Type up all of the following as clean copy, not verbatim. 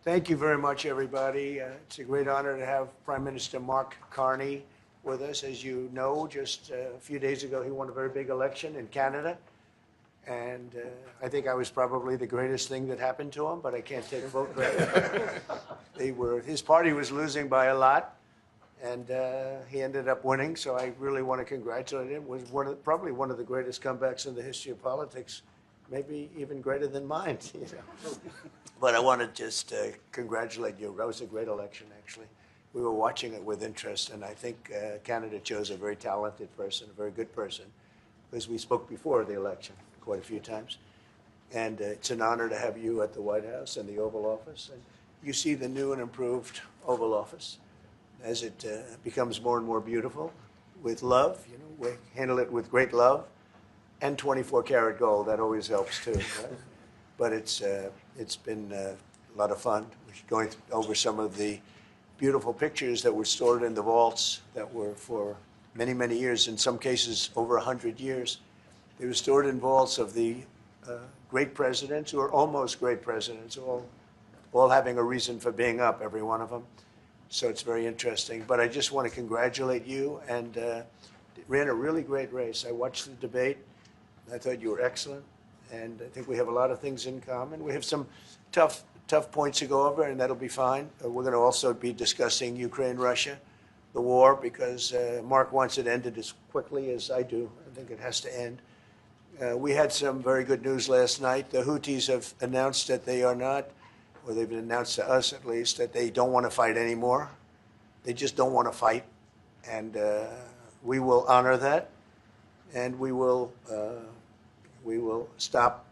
Thank you very much, everybody. It's a great honor to have Prime Minister Mark Carney with us. As you know, just a few days ago, he won a very big election in Canada. And I think I was probably the greatest thing that happened to him, but I can't take full credit. His party was losing by a lot, and he ended up winning. So I really want to congratulate him. It was probably one of the greatest comebacks in the history of politics, maybe even greater than mine. You know? But I want to just congratulate you. That was a great election, actually. We were watching it with interest, and I think Canada chose a very talented person, a very good person, because we spoke before the election quite a few times. And it's an honor to have you at the White House and the Oval Office. And you see the new and improved Oval Office as it becomes more and more beautiful with love. You know, we handle it with great love and 24-karat gold. That always helps, too. Right? But it's been a lot of fun. We're going over some of the beautiful pictures that were stored in the vaults that were for many, many years, in some cases over 100 years. They were stored in vaults of the great presidents, or almost great presidents, all having a reason for being up, every one of them. So it's very interesting. But I just want to congratulate you, and ran a really great race. I watched the debate. I thought you were excellent. And I think we have a lot of things in common. We have some tough points to go over, and that'll be fine. We're going to also be discussing Ukraine, Russia, the war, because Mark wants it ended as quickly as I do. I think it has to end. We had some very good news last night. The Houthis have announced that they are not, or they've announced to us at least, that they don't want to fight anymore. They just don't want to fight. And we will honor that, and we will stop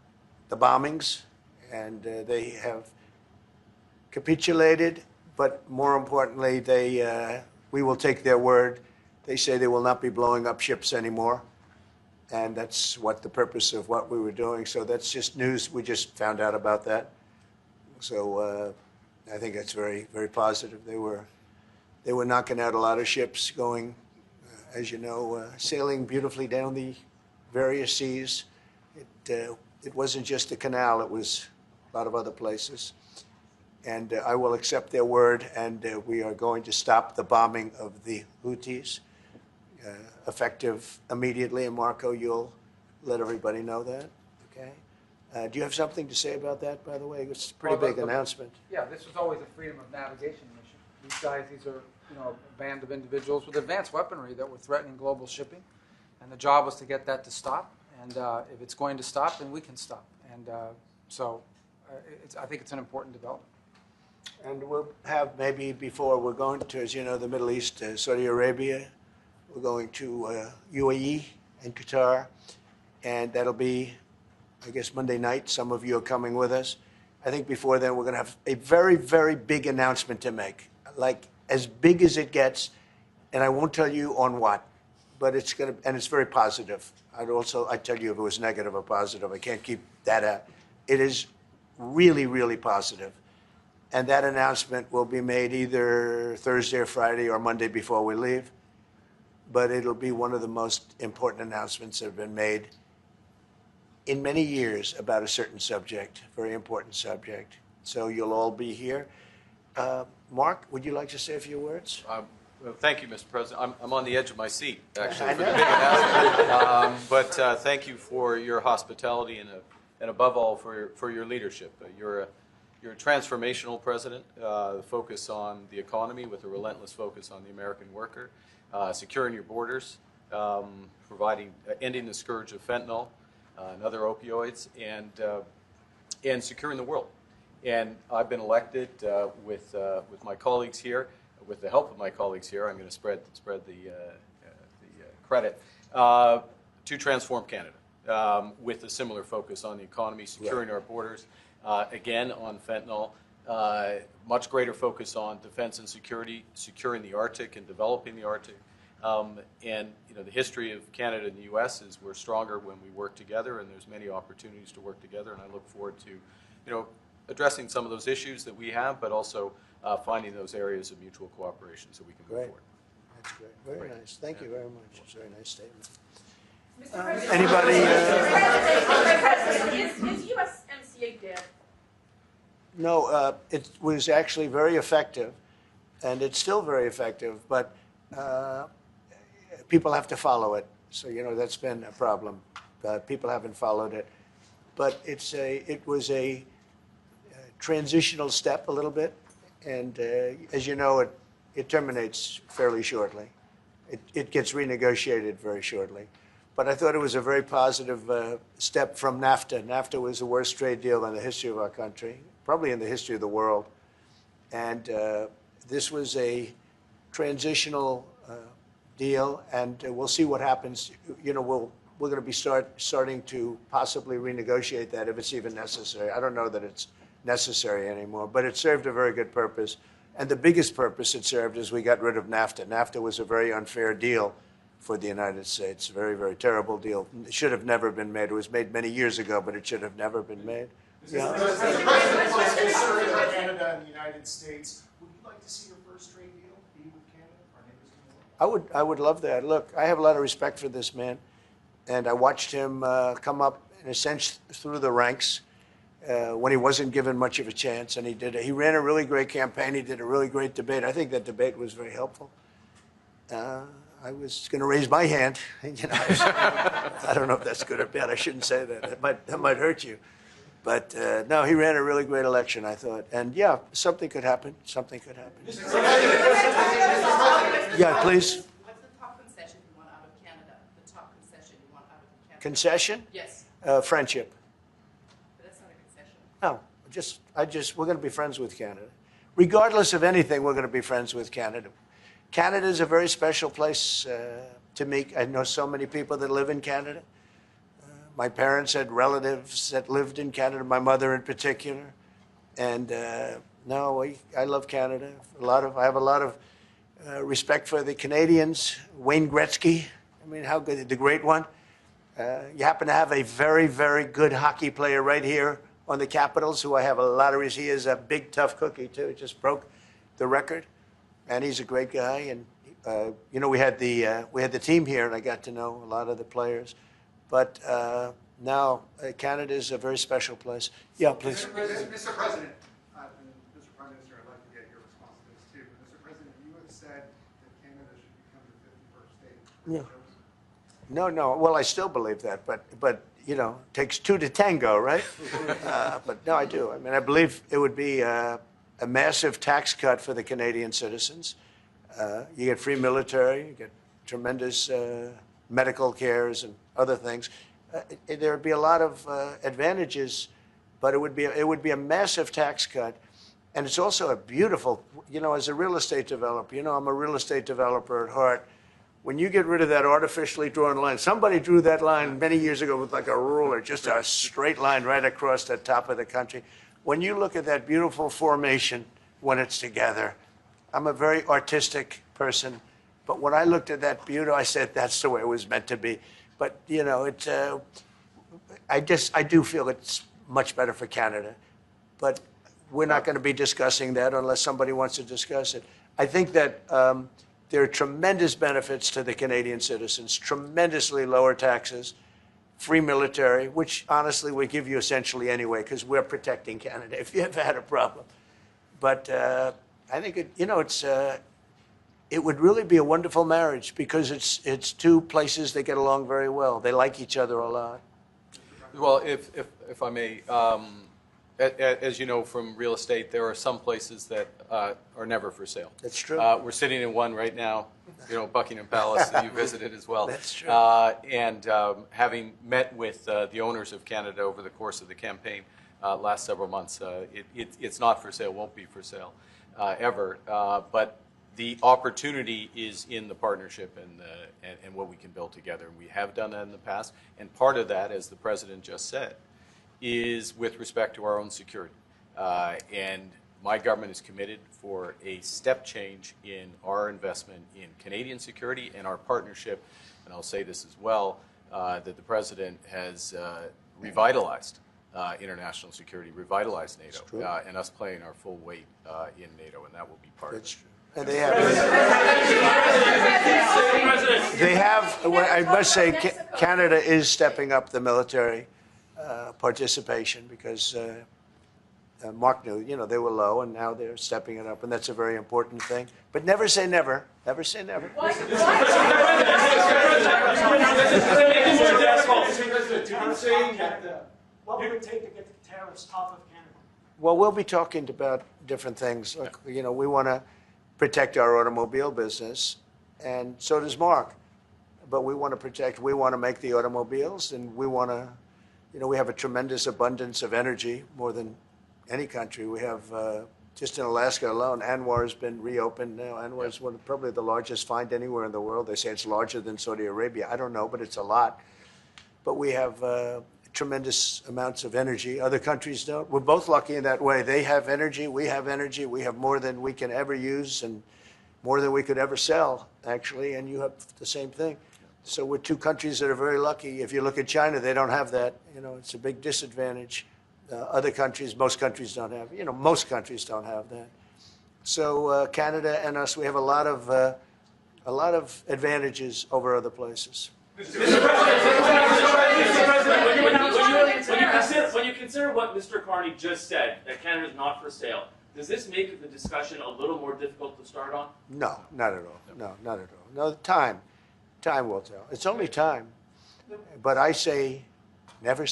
the bombings, and they have capitulated, but more importantly, we will take their word. They say they will not be blowing up ships anymore, and that's what the purpose of what we were doing. So that's just news. We just found out about that. So I think that's very, very positive. They were knocking out a lot of ships going, as you know, sailing beautifully down the various seas. It wasn't just the canal, it was a lot of other places. And I will accept their word, and we are going to stop the bombing of the Houthis, effective immediately. And Marco, you'll let everybody know that, okay? Do you have something to say about that, by the way? It's a pretty big announcement. Yeah, this was always a freedom of navigation mission. These guys, these are a band of individuals with advanced weaponry that were threatening global shipping, and the job was to get that to stop. And if it's going to stop, then we can stop. And I think it's an important development. And we'll have maybe before, we're going to, as you know, the Middle East, Saudi Arabia. We're going to UAE and Qatar. And that'll be, I guess, Monday night. Some of you are coming with us. I think before then, we're going to have a very, very big announcement to make, like as big as it gets. And I won't tell you on what, but it's going to, and it's very positive. I'd tell you if it was negative or positive. I can't keep that out. It is really, really positive. And that announcement will be made either Thursday or Friday or Monday before we leave. But it'll be one of the most important announcements that have been made in many years about a certain subject, very important subject. So you'll all be here. Mark, would you like to say a few words? Well, thank you, Mr. President. I'm on the edge of my seat, actually, for the big announcement. But thank you for your hospitality and above all, for your leadership. You're a transformational president, focus on the economy with a relentless focus on the American worker, securing your borders, ending the scourge of fentanyl and other opioids, and securing the world. And I've been elected with my colleagues here. With the help of my colleagues here, I'm going to spread the credit to transform Canada with a similar focus on the economy, securing our borders, again on fentanyl, much greater focus on defense and security, securing the Arctic and developing the Arctic. And the history of Canada and the U.S. is we're stronger when we work together, and there's many opportunities to work together. And I look forward to addressing some of those issues that we have, but also finding those areas of mutual cooperation so we can move forward. That's great. Very nice. Thank you very much. It's a very nice statement. Mr. President, Anybody? Mr. President, is USMCA dead? No, it was actually very effective, and it's still very effective, but people have to follow it. So, that's been a problem. People haven't followed it. But it was a transitional step a little bit, and as you know, it terminates fairly shortly. It gets renegotiated very shortly. But I thought it was a very positive step from NAFTA. NAFTA was the worst trade deal in the history of our country, probably in the history of the world. And this was a transitional deal, and we'll see what happens. We're going to be starting to possibly renegotiate that if it's even necessary. I don't know that it's necessary anymore, but it served a very good purpose. And the biggest purpose it served is we got rid of NAFTA. NAFTA was a very unfair deal for the United States. Very, very terrible deal. It should have never been made. It was made many years ago, but it should have never been made. Yeah. Mr. President, Canada and the United States, would you like to see your first trade deal be with Canada, our neighbors in the world? I would love that. Look, I have a lot of respect for this man, and I watched him come up, in a sense, through the ranks when he wasn't given much of a chance, and he ran a really great campaign. He did a really great debate. I think that debate was very helpful. I was going to raise my hand. I don't know if that's good or bad. I shouldn't say that. That might hurt you. But no, he ran a really great election, I thought. And yeah, something could happen. Something could happen. Yeah, please. What's the top concession you want out of Canada? The top concession you want out of Canada? Concession? Yes. Friendship. But that's not a concession. No, we're going to be friends with Canada. Regardless of anything, we're going to be friends with Canada. Canada is a very special place to me. I know so many people that live in Canada. My parents had relatives that lived in Canada, my mother in particular. And no, I love Canada. I have a lot of respect for the Canadians. Wayne Gretzky, I mean, how good, the great one. You happen to have a very, very good hockey player right here on the Capitals, who I have a lot of respect. He is a big, tough cookie, too. He just broke the record. And he's a great guy, and we had the team here, and I got to know a lot of the players. But now Canada is a very special place. Yeah, please. Mr. President, and Mr. Prime Minister, I'd like to get your response to this too. Mr. President, you have said that Canada should become the 51st state. Yeah. No. Well, I still believe that, but it takes two to tango, right? But no, I do. I mean, I believe it would be a massive tax cut for the Canadian citizens. You get free military, you get tremendous medical cares and other things. There would be a lot of advantages, but it would be a massive tax cut. And it's also a beautiful, as a real estate developer, I'm a real estate developer at heart. When you get rid of that artificially drawn line, somebody drew that line many years ago with like a ruler, just a straight line right across the top of the country. When you look at that beautiful formation when it's together, I'm a very artistic person, but when I looked at that beauty, I said that's the way it was meant to be. But I do feel it's much better for Canada, but we're not going to be discussing that unless somebody wants to discuss it. I think that there are tremendous benefits to the Canadian citizens, tremendously lower taxes, free military, which honestly we give you essentially anyway because we're protecting Canada if you ever had a problem. But I think it would really be a wonderful marriage because it's two places that get along very well. They like each other a lot. Well, if I may, as you know from real estate, there are some places that are never for sale. That's true. We're sitting in one right now, Buckingham Palace that you visited as well. That's true. And having met with the owners of Canada over the course of the campaign last several months, it's not for sale, won't be for sale ever. But the opportunity is in the partnership and what we can build together. We have done that in the past, and part of that, as the president just said, is with respect to our own security. And my government is committed for a step change in our investment in Canadian security and our partnership, and I'll say this as well, that the president has revitalized international security, revitalized NATO, and us playing our full weight in NATO, and that will be part of it. True. And they have, I must say, Canada is stepping up the military participation because Mark knew, they were low, and now they're stepping it up, and that's a very important thing. But never say never. Never say never. What would it take to get the tariffs off of Canada? Well, we'll be talking about different things. Look, we want to protect our automobile business, and so does Mark. But we want to make the automobiles, and we want to, we have a tremendous abundance of energy, more than any country. We have, just in Alaska alone, Anwar's been reopened now. Anwar is probably the largest find anywhere in the world. They say it's larger than Saudi Arabia. I don't know, but it's a lot. But we have tremendous amounts of energy. Other countries don't. We're both lucky in that way. They have energy. We have energy. We have more than we can ever use and more than we could ever sell, actually. And you have the same thing. So we're two countries that are very lucky. If you look at China, they don't have that. It's a big disadvantage. Other countries, most countries don't have. Most countries don't have that. So Canada and us, we have a lot of advantages over other places. Mr. President, when you consider what Mr. Carney just said, that Canada is not for sale, does this make the discussion a little more difficult to start on? No, not at all. No, not at all. No, time will tell. It's only time. But I say never.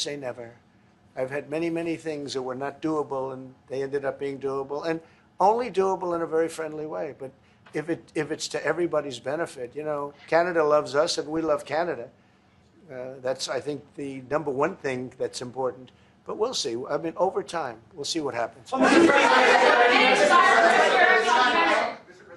I've had many, many things that were not doable, and they ended up being doable, and only doable in a very friendly way. But if it's to everybody's benefit, Canada loves us, and we love Canada. That's, I think, the number one thing that's important. But we'll see. I mean, over time, we'll see what happens. Mr. President,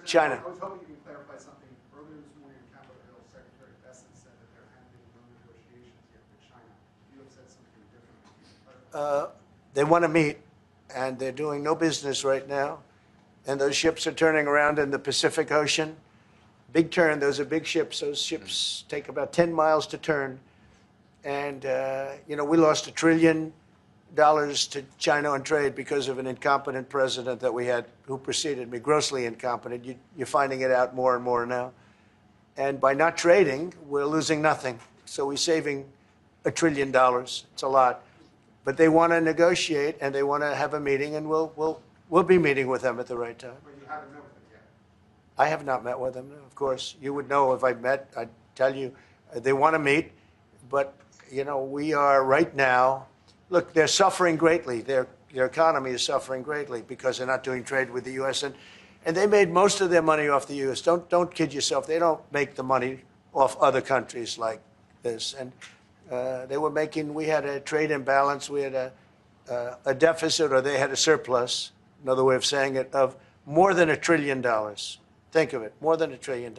China. I was hoping you could clarify something. Earlier this morning on Capitol Hill, Secretary Bessent said that there have been no negotiations yet with China. You have said something different. They want to meet, and they're doing no business right now. And those ships are turning around in the Pacific Ocean. Big turn. Those are big ships. Those ships take about 10 miles to turn. And, we lost $1 trillion to China on trade because of an incompetent president that we had who preceded me, grossly incompetent. You're finding it out more and more now. And by not trading, we're losing nothing. So we're saving $1 trillion. It's a lot. But they want to negotiate, and they want to have a meeting, and we'll be meeting with them at the right time. But you haven't met with them yet. I have not met with them, no, of course. You would know if I met. I'd tell you. They want to meet, but, we are right now. Look, they're suffering greatly. Their economy is suffering greatly because they're not doing trade with the U.S. And they made most of their money off the U.S. Don't kid yourself. They don't make the money off other countries like this. And they were making. We had a trade imbalance. We had a deficit, or they had a surplus. Another way of saying it, of more than $1 trillion. Think of it, more than $1 trillion.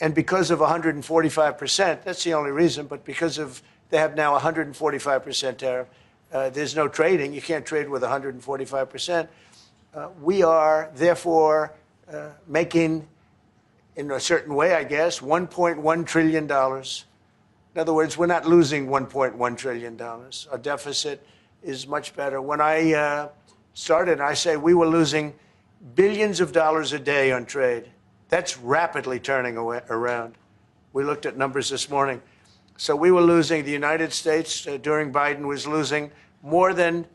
And because of 145%, that's the only reason, but because of they have now 145% tariff, there's no trading. You can't trade with 145%. We are, therefore, making, in a certain way, I guess, $1.1 trillion. In other words, we're not losing $1.1 trillion. Our deficit is much better. When I started, I say we were losing billions of dollars a day on trade. That's rapidly turning around. We looked at numbers this morning. So we were losing, the United States during Biden was losing more than,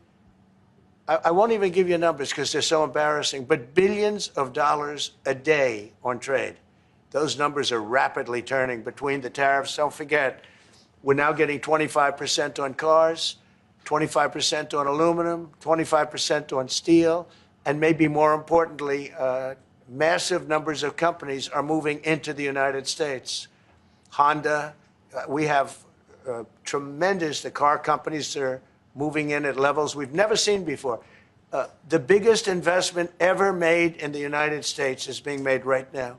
I won't even give you numbers because they're so embarrassing, but billions of dollars a day on trade. Those numbers are rapidly turning between the tariffs. Don't forget, we're now getting 25% on cars, 25% on aluminum, 25% on steel, and maybe more importantly, massive numbers of companies are moving into the United States. Honda, we have tremendous, the car companies are moving in at levels we've never seen before. The biggest investment ever made in the United States is being made right now.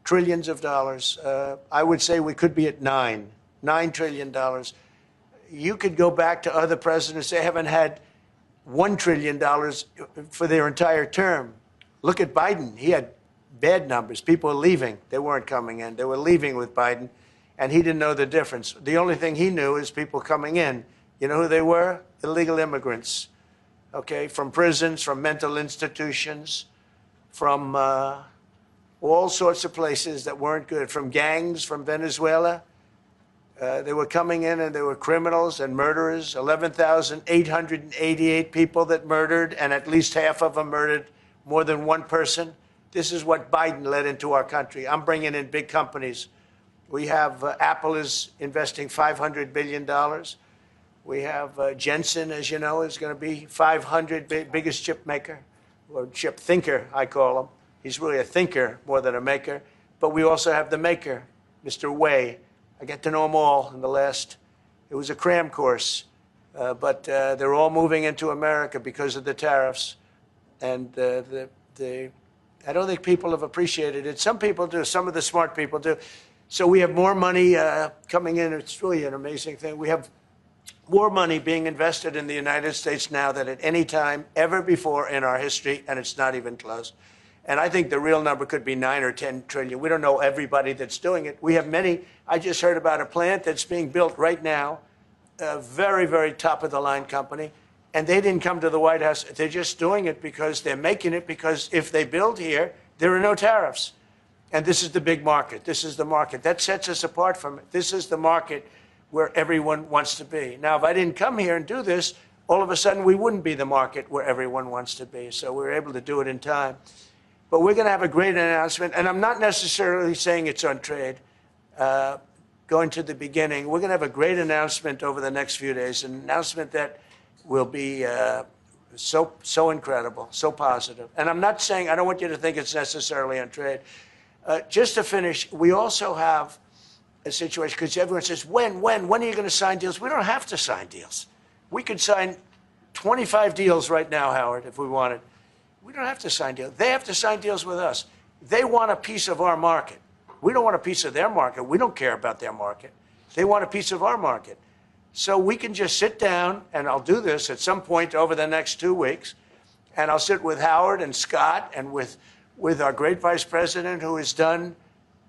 Trillions of dollars. I would say we could be at $9 trillion. You could go back to other presidents. They haven't had $1 trillion for their entire term. Look at Biden. He had bad numbers. People were leaving. They weren't coming in. They were leaving with Biden, and he didn't know the difference. The only thing he knew is people coming in. You know who they were? Illegal immigrants, okay, from prisons, from mental institutions, from all sorts of places that weren't good, from gangs, from Venezuela. They were coming in and they were criminals and murderers. 11,888 people that murdered, and at least half of them murdered more than one person. This is what Biden led into our country. I'm bringing in big companies. We have Apple is investing $500 billion. We have Jensen, as you know, is going to be 500 biggest chip maker, or chip thinker, I call him. He's really a thinker more than a maker. But we also have the maker, Mr. Wei. I get to know them all in the last, it was a cram course. But they're all moving into America because of the tariffs. And I don't think people have appreciated it. Some people do, some of the smart people do. So we have more money coming in. It's really an amazing thing. We have more money being invested in the United States now than at any time ever before in our history, and it's not even close. And I think the real number could be 9 or 10 trillion. We don't know everybody that's doing it. We have many. I just heard about a plant that's being built right now, a very, very top-of-the-line company, and they didn't come to the White House. They're just doing it because they're making it, because if they build here, there are no tariffs. And this is the big market. This is the market. That sets us apart from it. This is the market where everyone wants to be. Now, if I didn't come here and do this, all of a sudden we wouldn't be the market where everyone wants to be. So we were able to do it in time. But we're going to have a great announcement. And I'm not necessarily saying it's on trade. Going to the beginning, we're going to have a great announcement over the next few days, an announcement that will be so incredible, so positive. And I'm not saying, I don't want you to think it's necessarily on trade. Just to finish, we also have a situation, because everyone says, when are you going to sign deals? We don't have to sign deals. We could sign 25 deals right now, Howard, if we wanted. We don't have to sign deals. They have to sign deals with us. They want a piece of our market. We don't want a piece of their market. We don't care about their market. They want a piece of our market. So we can just sit down, and I'll do this at some point over the next 2 weeks, and I'll sit with Howard and Scott and with our great vice president, who has done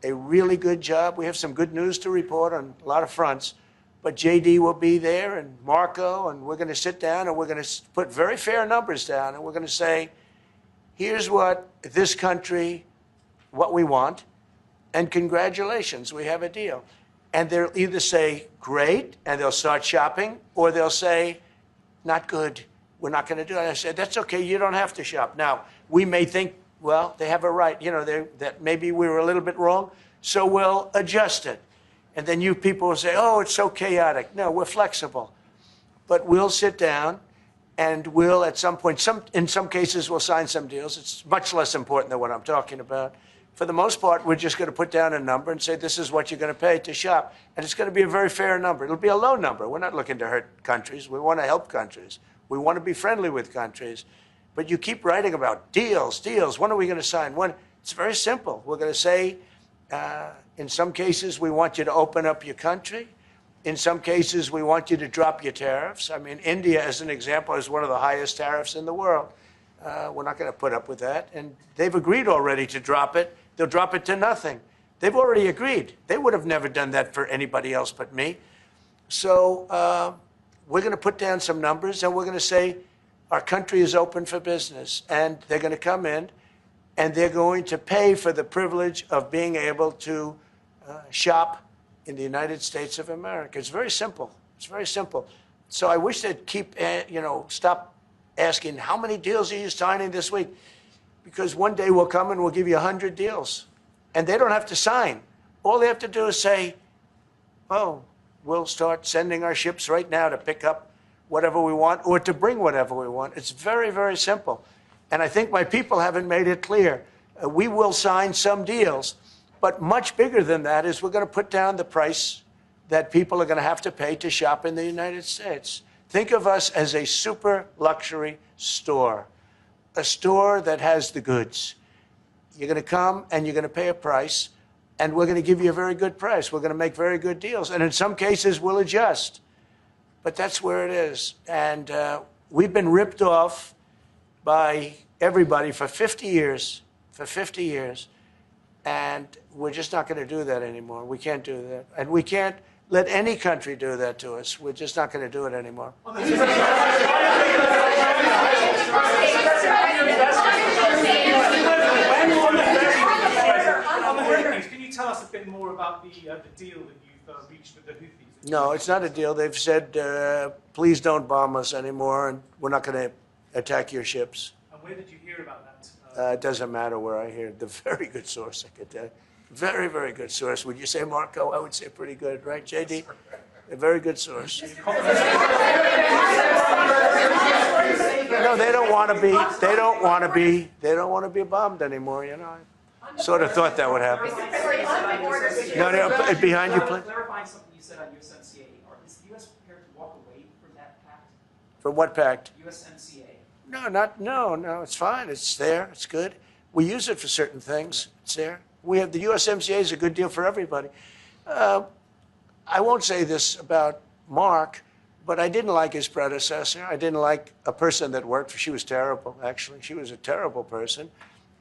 a really good job. We have some good news to report on a lot of fronts. But JD will be there, and Marco, and we're going to sit down, and we're going to put very fair numbers down, and we're going to say, here's what this country, what we want, and congratulations, we have a deal. And they'll either say, great, and they'll start shopping, or they'll say, not good, we're not going to do it. I said, that's okay, you don't have to shop. Now, we may think, well, they have a right, that maybe we were a little bit wrong, so we'll adjust it. And then you people will say, oh, it's so chaotic. No, we're flexible. But we'll sit down, and we'll, at some point, in some cases, we'll sign some deals. It's much less important than what I'm talking about. For the most part, we're just going to put down a number and say, this is what you're going to pay to shop. And it's going to be a very fair number. It'll be a low number. We're not looking to hurt countries. We want to help countries. We want to be friendly with countries. But you keep writing about deals. When are we going to sign? When? It's very simple. We're going to say, in some cases, we want you to open up your country. In some cases, we want you to drop your tariffs. I mean, India, as an example, has one of the highest tariffs in the world. We're not going to put up with that. And they've agreed already to drop it. They'll drop it to nothing. They've already agreed. They would have never done that for anybody else but me. So we're going to put down some numbers, and we're going to say our country is open for business. And they're going to come in, and they're going to pay for the privilege of being able to shop in the United States of America. It's very simple. It's very simple. So I wish they'd keep, stop asking, how many deals are you signing this week? Because one day we'll come and we'll give you 100 deals. And they don't have to sign. All they have to do is say, oh, we'll start sending our ships right now to pick up whatever we want or to bring whatever we want. It's very, very simple. And I think my people haven't made it clear. We will sign some deals, but much bigger than that is we're going to put down the price that people are going to have to pay to shop in the United States. Think of us as a super luxury store, a store that has the goods. You're going to come and you're going to pay a price, and we're going to give you a very good price. We're going to make very good deals. And in some cases, we'll adjust. But that's where it is. And we've been ripped off by everybody for 50 years, and we're just not going to do that anymore. We can't do that. And we can't let any country do that to us. We're just not going to do it anymore. Can you tell us a bit more about the deal that you've reached with the Houthis? No, it's not a deal. They've said, please don't bomb us anymore, and we're not going to attack your ships. And where did you hear about that? It doesn't matter where I hear it. The very good source, I could tell you. Very, very good source. Would you say, Marco? I would say pretty good, right, JD? A very good source. No, they don't want to be. They don't want to be. They don't want to be bombed anymore. You know, I sort of thought that would happen. No, no, behind you, please. Clarifying something you said on USMCA, is the U.S. prepared to walk away from that pact? For what pact? USMCA. No. It's fine. It's there. It's good. We use it for certain things. It's there. We have the USMCA is a good deal for everybody. I won't say this about Mark, but I didn't like his predecessor. I didn't like a person that worked for. She was terrible, actually. She was a terrible person,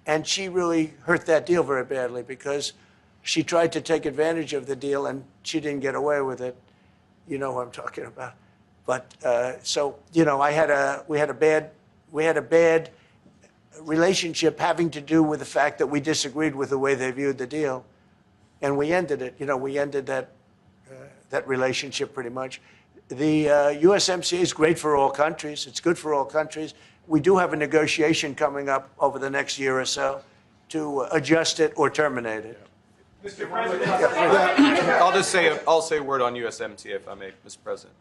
and she really hurt that deal very badly because she tried to take advantage of the deal and she didn't get away with it. You know who I'm talking about. But so you know, we had a bad relationship having to do with the fact that we disagreed with the way they viewed the deal, and we ended it. You know, we ended that relationship pretty much. The USMCA is great for all countries. It's good for all countries. We do have a negotiation coming up over the next year or so to adjust it or terminate it. Mr. President, I'll say a word on USMCA if I may, Mr. President.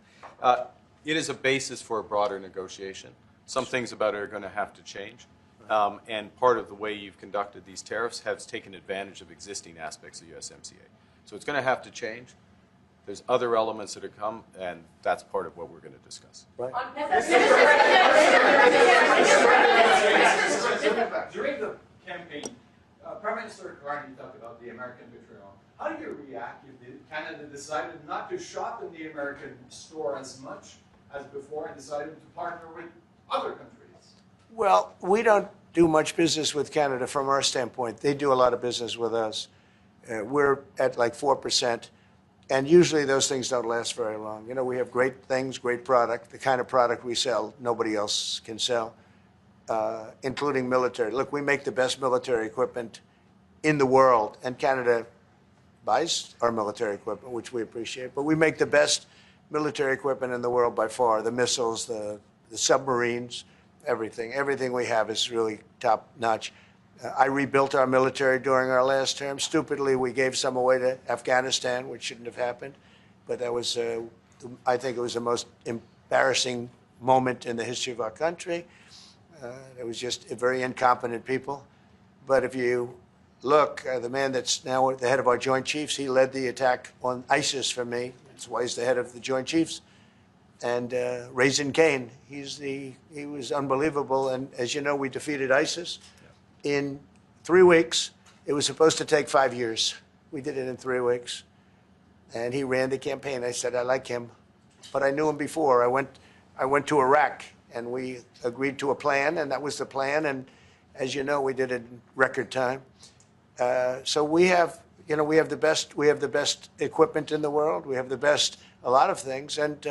It is a basis for a broader negotiation. Some things about it are going to have to change. And part of the way you've conducted these tariffs has taken advantage of existing aspects of USMCA. So it's going to have to change. There's other elements that are come, and that's part of what we're going to discuss. Right. During the campaign, Prime Minister Carney talked about the American betrayal. How do you react if Canada decided not to shop in the American store as much as before and decided to partner with other countries? Well, we don't do much business with Canada from our standpoint. They do a lot of business with us. We're at like 4%. And usually those things don't last very long. You know, we have great things, great product. The kind of product we sell, nobody else can sell, including military. Look, we make the best military equipment in the world, and Canada buys our military equipment, which we appreciate. But we make the best military equipment in the world by far. The missiles, the submarines, everything. Everything we have is really top notch. I rebuilt our military during our last term. Stupidly, we gave some away to Afghanistan, which shouldn't have happened. But that was, I think it was the most embarrassing moment in the history of our country. It was just very incompetent people. But if you look, the man that's now the head of our Joint Chiefs, he led the attack on ISIS for me. That's why he's the head of the Joint Chiefs. And Raisin Kane, he was unbelievable. And as you know, we defeated ISIS in 3 weeks. It was supposed to take 5 years. We did it in 3 weeks. And he ran the campaign. I said, I like him. But I knew him before. I went to Iraq, and we agreed to a plan, and that was the plan. And as you know, we did it in record time. So we have the best equipment in the world. We have the best, a lot of things. And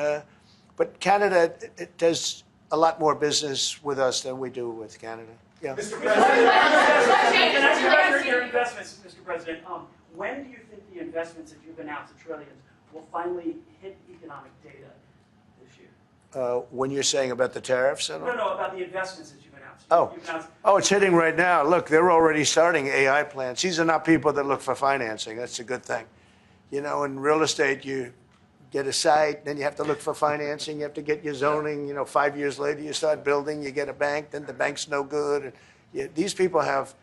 but Canada, it does a lot more business with us than we do with Canada. Yeah. Mr. President, and as you record your investments, Mr. President, when do you think the investments that you've announced, the trillions, will finally hit economic data this year? When you're saying about the tariffs? No, about the investments that you've announced. It's hitting right now. Look, they're already starting AI plants. These are not people that look for financing. That's a good thing. You know, in real estate, you get a site, then you have to look for financing, you have to get your zoning, 5 years later you start building, you get a bank, then the bank's no good. These people have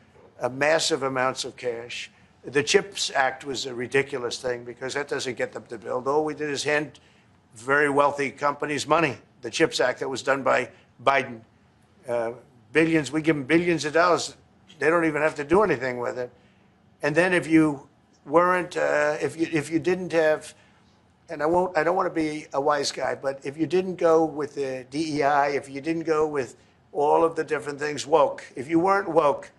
massive amounts of cash. The CHIPS Act was a ridiculous thing because that doesn't get them to build. All we did is hand very wealthy companies money. The CHIPS Act that was done by Biden. Billions, we give them billions of dollars. They don't even have to do anything with it. And then if you weren't, if you didn't have, and I don't want to be a wise guy, but if you didn't go with the DEI, if you didn't go with all of the different things, woke, if you weren't woke,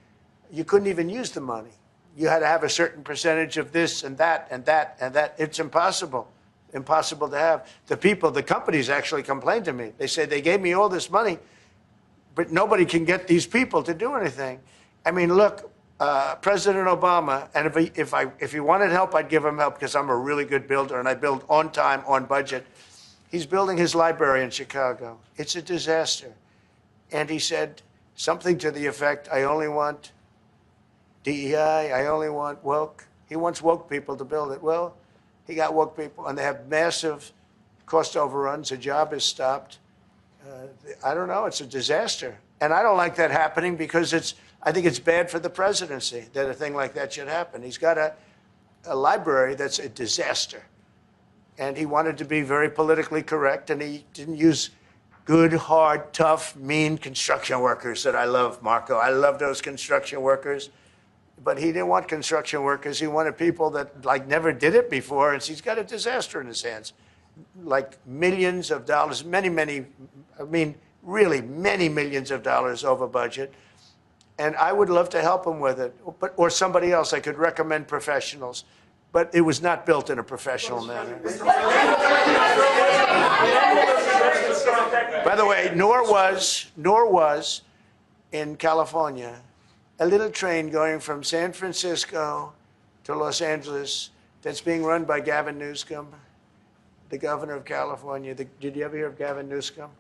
you couldn't even use the money. You had to have a certain percentage of this and that and that and that. It's impossible to have. The companies actually complained to me. They said they gave me all this money, but nobody can get these people to do anything. I mean, look, President Obama, and if he wanted help, I'd give him help because I'm a really good builder and I build on time, on budget. He's building his library in Chicago. It's a disaster. And he said something to the effect, I only want DEI, I only want woke. He wants woke people to build it. Well, he got woke people, and they have massive cost overruns. The job is stopped. I don't know. It's a disaster. And I don't like that happening because I think it's bad for the presidency that a thing like that should happen. He's got a library that's a disaster. And he wanted to be very politically correct, and he didn't use good, hard, tough, mean construction workers that I love, Marco. I love those construction workers. But he didn't want construction workers. He wanted people that like never did it before, and he's got a disaster in his hands. Like millions of dollars, really many millions of dollars over budget. And I would love to help him with it, or somebody else. I could recommend professionals. But it was not built in a professional manner. By the way, nor was in California a little train going from San Francisco to Los Angeles that's being run by Gavin Newsom, the governor of California. Did you ever hear of Gavin Newsom?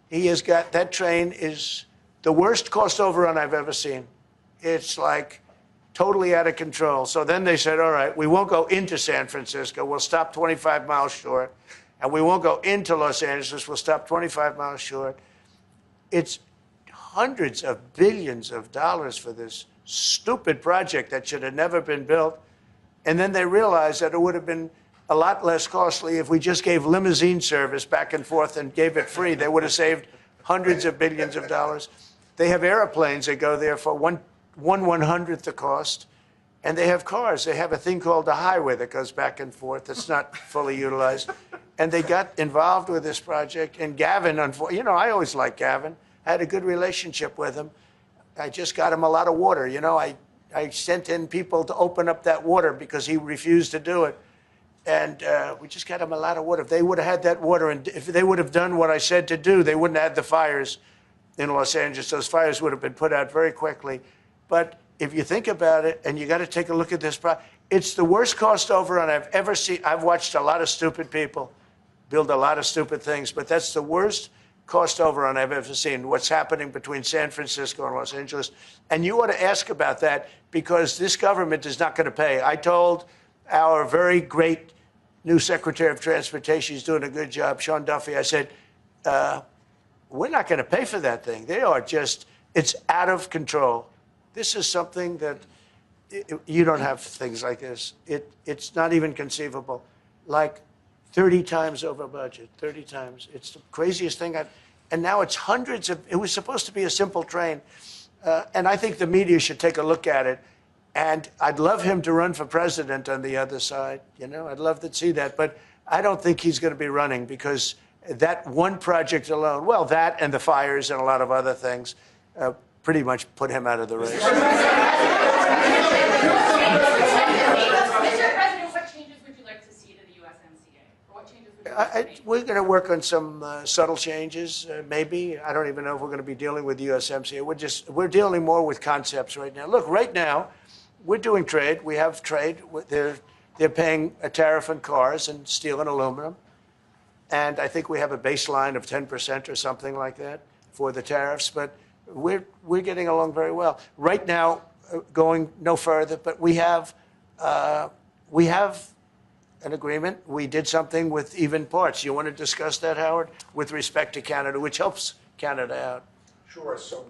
He has got, that train is the worst cost overrun I've ever seen. It's like totally out of control. So then they said, all right, we won't go into San Francisco. We'll stop 25 miles short. And we won't go into Los Angeles. We'll stop 25 miles short. It's hundreds of billions of dollars for this stupid project that should have never been built. And then they realized that it would have been a lot less costly if we just gave limousine service back and forth and gave it free. They would have saved hundreds of billions of dollars. They have airplanes that go there for one 1/100th the cost. And they have cars. They have a thing called the highway that goes back and forth that's not fully utilized. And they got involved with this project. And Gavin, I always liked Gavin. I had a good relationship with him. I just got him a lot of water. I sent in people to open up that water because he refused to do it. And we just got him a lot of water. If they would have had that water, and if they would have done what I said to do, they wouldn't have had the fires in Los Angeles. Those fires would have been put out very quickly. But if you think about it, and you got to take a look at this, it's the worst cost overrun I've ever seen. I've watched a lot of stupid people build a lot of stupid things, but that's the worst cost overrun I've ever seen, what's happening between San Francisco and Los Angeles. And you ought to ask about that because this government is not going to pay. I told our very great new Secretary of Transportation, he's doing a good job, Sean Duffy, I said, we're not going to pay for that thing. It's out of control. This is something that you don't have things like this. It's not even conceivable. Like 30 times over budget, 30 times. It's the craziest thing and now it's hundreds of, it was supposed to be a simple train. And I think the media should take a look at it. And I'd love him to run for president on the other side. I'd love to see that. But I don't think he's going to be running because that one project alone, well, that and the fires and a lot of other things, pretty much put him out of the race. Mr. President, what changes would you like to see to the USMCA? Or what changes would you like to make? We're going to work on some subtle changes, maybe. I don't even know if we're going to be dealing with the USMCA. We're dealing more with concepts right now. Look, right now, we're doing trade. We have trade. They're paying a tariff on cars and steel and aluminum. And I think we have a baseline of 10% or something like that for the tariffs. But we're getting along very well. Right now, going no further, but we have an agreement. We did something with even parts. You want to discuss that, Howard, with respect to Canada, which helps Canada out? Sure. So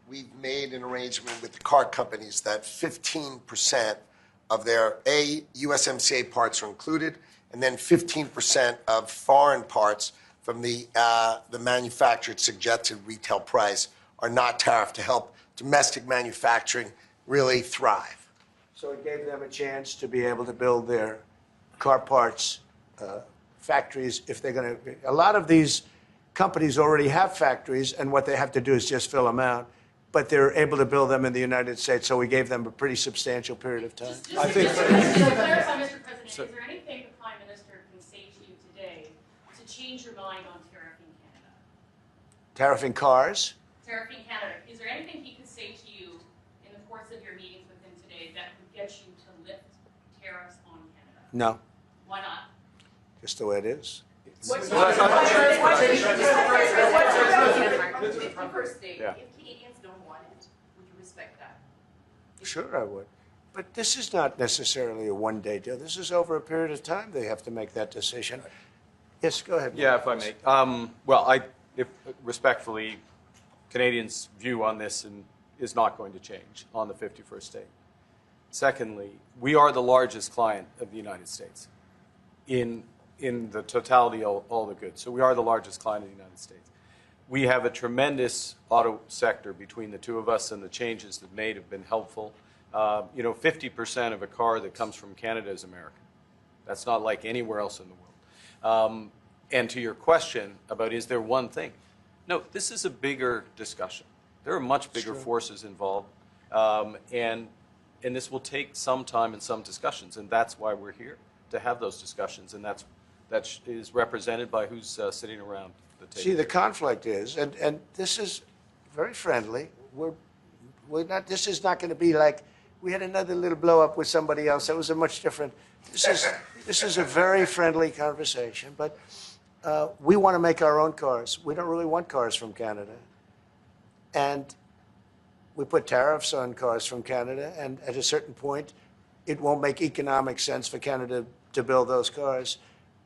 we've made an arrangement with the car companies that 15% of their USMCA parts are included, and then 15% of foreign parts from the manufactured suggested retail price are not tariffed to help domestic manufacturing really thrive. So it gave them a chance to be able to build their car parts factories if they're going to. A lot of these companies already have factories, and what they have to do is just fill them out. But they're able to build them in the United States, so we gave them a pretty substantial period of time. Just to clarify, Mr. President, is there anything the Prime Minister can say to you today to change your mind on tariffing Canada? Tariffing cars? Tariffing Canada. Is there anything he could say to you in the course of your meeting get you to lift tariffs on Canada? No, Why not? just the way it is. What's Well, your first state? Yeah. If Canadians don't want it, would you respect that? Sure, I would. But this is not necessarily a one-day deal. This is over a period of time they have to make that decision. Yes, go ahead. Yeah, if I may. Well, respectfully, Canadians' view on this is not going to change on the 51st state. Secondly, we are the largest client of the United States in the totality of all the goods. So we are the largest client of the United States. We have a tremendous auto sector between the two of us, and the changes that made have been helpful. 50% of a car that comes from Canada is American. That's not like anywhere else in the world. And to your question about is there one thing? No, this is a bigger discussion. There are much bigger forces involved, and this will take some time and some discussions, and that's why we're here, to have those discussions, and that is represented by who's sitting around the table. See, the conflict is, and this is very friendly. We're not. This is not going to be like we had another little blow up with somebody else. That was a much different. This is a very friendly conversation, but we want to make our own cars. We don't really want cars from Canada, and we put tariffs on cars from Canada, and at a certain point, it won't make economic sense for Canada to build those cars.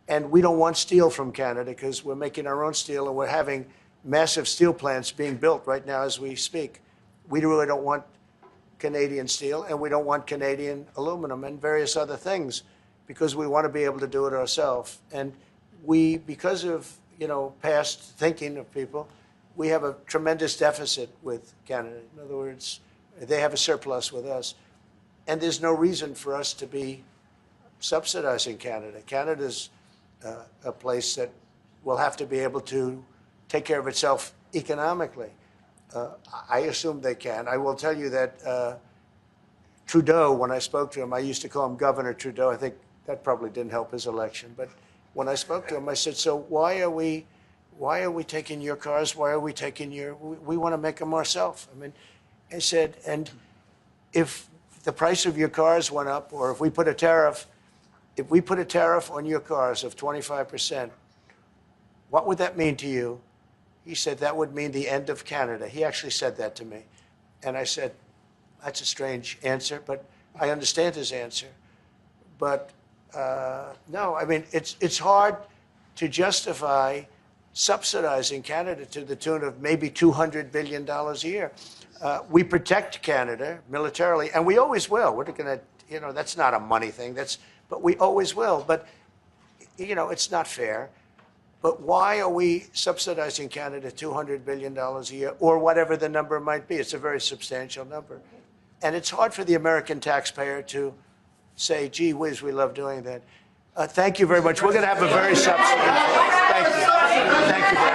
And we don't want steel from Canada because we're making our own steel, and we're having massive steel plants being built right now as we speak. We really don't want Canadian steel, and we don't want Canadian aluminum and various other things because we want to be able to do it ourselves. And we, because of past thinking of people, we have a tremendous deficit with Canada. In other words, they have a surplus with us. And there's no reason for us to be subsidizing Canada. Canada's a place that will have to be able to take care of itself economically. I assume they can. I will tell you that Trudeau, when I spoke to him, I used to call him Governor Trudeau. I think that probably didn't help his election. But when I spoke to him, I said, so why are we taking your cars? Why are we taking we want to make them ourselves. I mean, I said, and if the price of your cars went up, or if we put a tariff on your cars of 25%, what would that mean to you? He said, that would mean the end of Canada. He actually said that to me. And I said, that's a strange answer, but I understand his answer. But no, I mean, it's hard to justify subsidizing Canada to the tune of maybe $200 billion a year. We protect Canada militarily, and we always will. We're going to, that's not a money thing. But we always will. But, it's not fair. But why are we subsidizing Canada $200 billion a year, or whatever the number might be? It's a very substantial number. And it's hard for the American taxpayer to say, gee whiz, we love doing that. Thank you very much. We're going to have a very substantial. Thank you. Thank you very much.